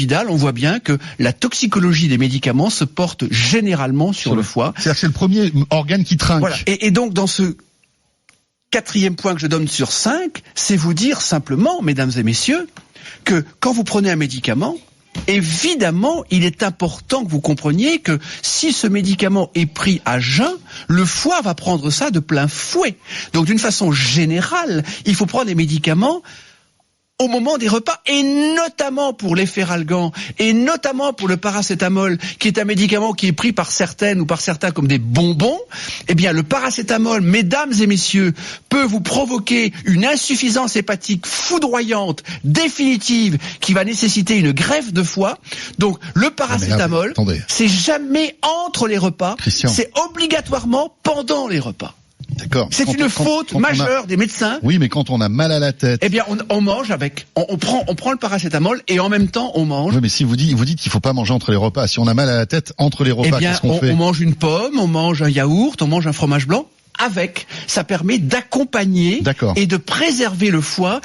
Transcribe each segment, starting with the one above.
Vidal, on voit bien que la toxicologie des médicaments se porte généralement sur le foie. C'est-à-dire que c'est le premier organe qui trinque. Voilà. Et donc, dans ce 4e point que je donne sur 5, c'est vous dire simplement, mesdames et messieurs, que quand vous prenez un médicament, évidemment, il est important que vous compreniez que si ce médicament est pris à jeun, le foie va prendre ça de plein fouet. Donc, d'une façon générale, il faut prendre des médicaments au moment des repas, et notamment pour les feralgan, et notamment pour le paracétamol, qui est un médicament qui est pris par certaines ou par certains comme des bonbons. Eh bien, le paracétamol, mesdames et messieurs, peut vous provoquer une insuffisance hépatique foudroyante, définitive, qui va nécessiter une greffe de foie. Donc, le paracétamol, c'est jamais entre les repas, c'est obligatoirement pendant les repas. D'accord. C'est une faute majeure des médecins. Oui, mais quand on a mal à la tête. Eh bien, on mange avec. On prend le paracétamol et en même temps on mange. Oui, mais si vous dites qu'il faut pas manger entre les repas. Si on a mal à la tête entre les repas, qu'est-ce qu'on fait ? On mange une pomme, on mange un yaourt, on mange un fromage blanc. Avec, ça permet d'accompagner et de préserver le foie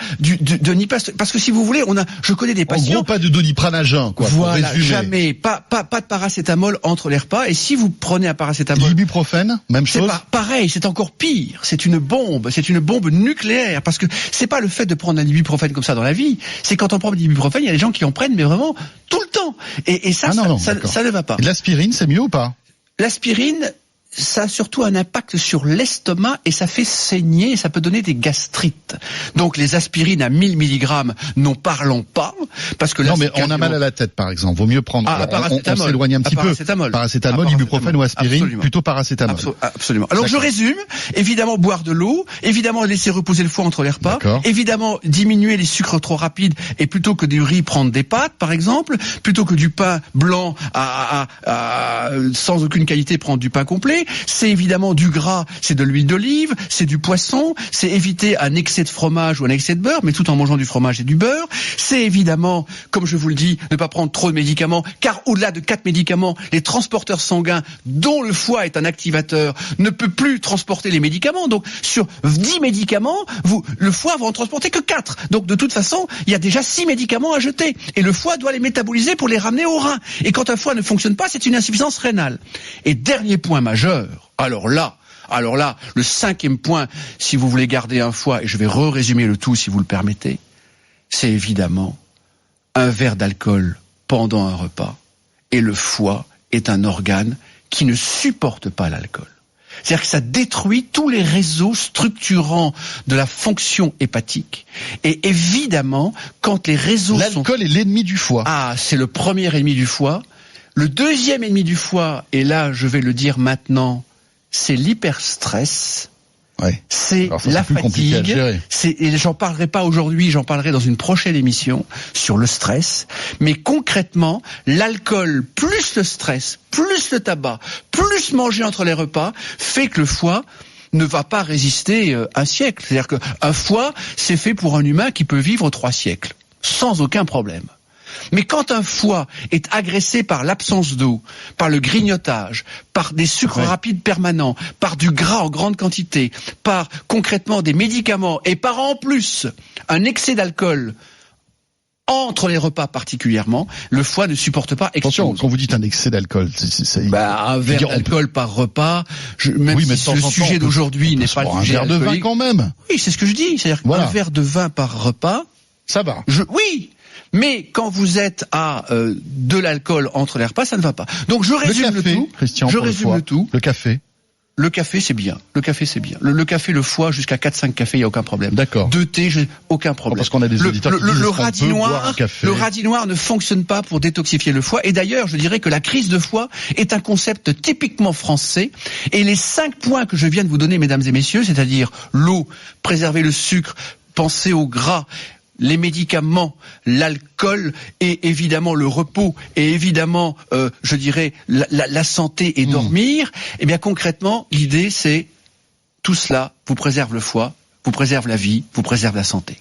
parce que si vous voulez, je connais des patients. En gros, pas de Doliprane à jeun, quoi. Voilà, jamais, pas de paracétamol entre les repas. Et si vous prenez un paracétamol, l'ibuprofène, même chose. C'est pareil, c'est encore pire. C'est une bombe nucléaire parce que c'est pas le fait de prendre un ibuprofène comme ça dans la vie. C'est quand on prend de l'ibuprofène, il y a des gens qui en prennent, mais vraiment tout le temps. Et ça, ça ne va pas. L'aspirine, c'est mieux ou pas ? L'aspirine, ça a surtout un impact sur l'estomac et ça fait saigner et ça peut donner des gastrites. Donc les aspirines à 1000 mg, n'en parlons pas, parce que là, non, mais on a mal à la tête, par exemple. Vaut mieux prendre. On s'éloigne un petit peu. Paracétamol, ibuprofène ou aspirine, absolument. Plutôt paracétamol. Absolument. Alors je résume. Évidemment, boire de l'eau. Évidemment, laisser reposer le foie entre les repas. Évidemment, diminuer les sucres trop rapides et plutôt que du riz, prendre des pâtes, par exemple. Plutôt que du pain blanc sans aucune qualité, prendre du pain complet. C'est évidemment du gras, c'est de l'huile d'olive, c'est du poisson, c'est éviter un excès de fromage ou un excès de beurre, mais tout en mangeant du fromage et du beurre. C'est évidemment, comme je vous le dis, ne pas prendre trop de médicaments, car au-delà de 4 médicaments, les transporteurs sanguins, dont le foie est un activateur, ne peut plus transporter les médicaments. Donc, sur 10 médicaments, le foie va en transporter que 4. Donc, de toute façon, il y a déjà 6 médicaments à jeter. Et le foie doit les métaboliser pour les ramener au rein. Et quand un foie ne fonctionne pas, c'est une insuffisance rénale. Et dernier point majeur, alors là, le 5e point, si vous voulez garder un foie, et je vais résumer le tout si vous le permettez, c'est évidemment un verre d'alcool pendant un repas. Et le foie est un organe qui ne supporte pas l'alcool. C'est-à-dire que ça détruit tous les réseaux structurants de la fonction hépatique. Et évidemment, quand les réseaux L'alcool est l'ennemi du foie. Ah, c'est le premier ennemi du foie. Le deuxième ennemi du foie, et là je vais le dire maintenant, c'est l'hyperstress, c'est la fatigue, et j'en parlerai pas aujourd'hui, j'en parlerai dans une prochaine émission sur le stress, mais concrètement, l'alcool plus le stress, plus le tabac, plus manger entre les repas, fait que le foie ne va pas résister un siècle. C'est-à-dire qu'un foie, c'est fait pour un humain qui peut vivre 3 siècles, sans aucun problème. Mais quand un foie est agressé par l'absence d'eau, par le grignotage, par des sucres rapides permanents, par du gras en grande quantité, par concrètement des médicaments et par en plus un excès d'alcool entre les repas particulièrement, le foie ne supporte pas. Attention, quand vous dites un excès d'alcool, un verre d'alcool par repas, même si le sujet d'aujourd'hui n'est pas le sujet un verre de vin quand même. Oui, c'est ce que je dis, c'est-à-dire qu'un verre de vin par repas, ça va. Oui. Mais quand vous êtes à de l'alcool entre les repas, ça ne va pas. Donc je résume le tout. Christian, je résume le tout. Le café. Le café, c'est bien. Le café, c'est bien. Le café, le foie, jusqu'à 4-5 cafés, il n'y a aucun problème. D'accord. 2 thés, aucun problème. Parce qu'on a des auditeurs qui disent le radis noir ne fonctionne pas pour détoxifier le foie. Et d'ailleurs, je dirais que la crise de foie est un concept typiquement français. Et les 5 points que je viens de vous donner, mesdames et messieurs, c'est-à-dire l'eau, préserver le sucre, penser au gras, les médicaments, l'alcool et évidemment le repos et évidemment, je dirais, la santé et dormir, eh bien concrètement, l'idée c'est tout cela vous préserve le foie, vous préserve la vie, vous préserve la santé.